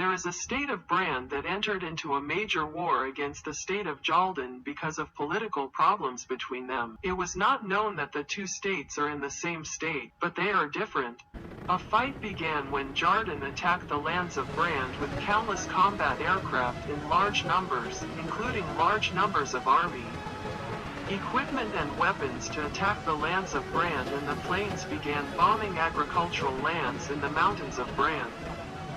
There is a state of Brand that entered into a major war against the state of Jaldan because of political problems between them. It was not known that the two states are in the same state, but they are different. A fight began when Jarden attacked the lands of Brand with countless combat aircraft in large numbers, including large numbers of army equipment and weapons to attack the lands of Brand, and the planes began bombing agricultural lands in the mountains of Brand.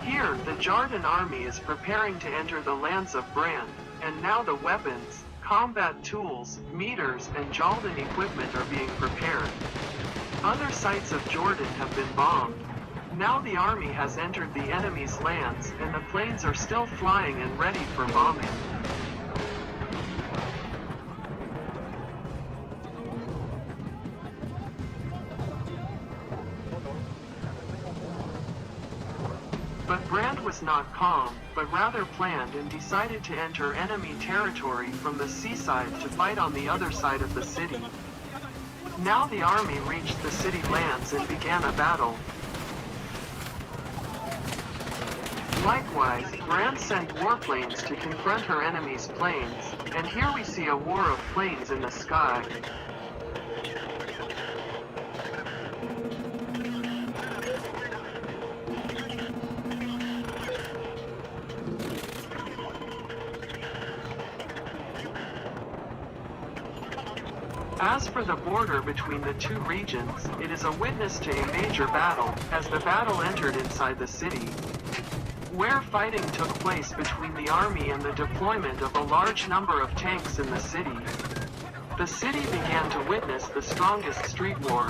Here, the Jarden army is preparing to enter the lands of Brand, and now the weapons, combat tools, meters, and Jaldan equipment are being prepared. Other sites of Jordan have been bombed. Now the army has entered the enemy's lands, and the planes are still flying and ready for bombing. But Brand was not calm, but rather planned and decided to enter enemy territory from the seaside to fight on the other side of the city. Now the army reached the city lands and began a battle. Likewise, Brand sent warplanes to confront her enemy's planes, and here we see a war of planes in the sky. As for the border between the two regions, it is a witness to a major battle, as the battle entered inside the city, where fighting took place between the army and the deployment of a large number of tanks in the city. The city began to witness the strongest street war,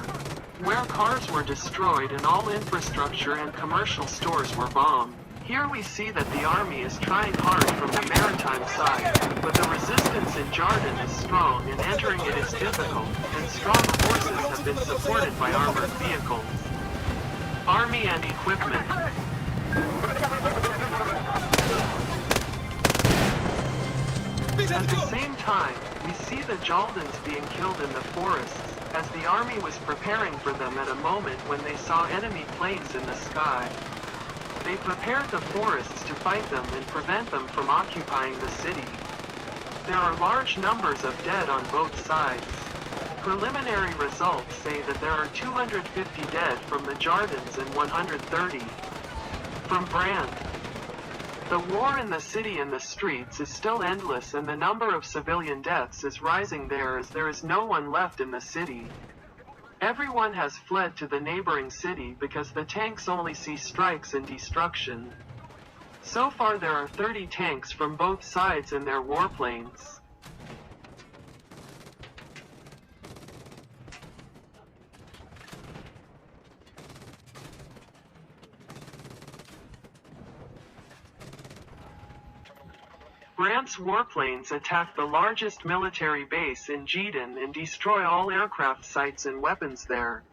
where cars were destroyed and all infrastructure and commercial stores were bombed. Here we see that the army is trying hard from the maritime side, but the resistance in Jarden is strong and entering it is difficult, and strong forces have been supported by armored vehicles, army and equipment. At the same time, we see the Jaldans being killed in the forests, as the army was preparing for them at a moment when they saw enemy planes in the sky. They prepared the forests to fight them and prevent them from occupying the city. There are large numbers of dead on both sides. Preliminary results say that there are 250 dead from the Jardans and 130 from Brand. The war in the city and the streets is still endless, and the number of civilian deaths is rising there as there is no one left in the city. Everyone has fled to the neighboring city because the tanks only see strikes and destruction. So far there are 30 tanks from both sides in their warplanes. Brand's warplanes attack the largest military base in Jeddah and destroy all aircraft sites and weapons there.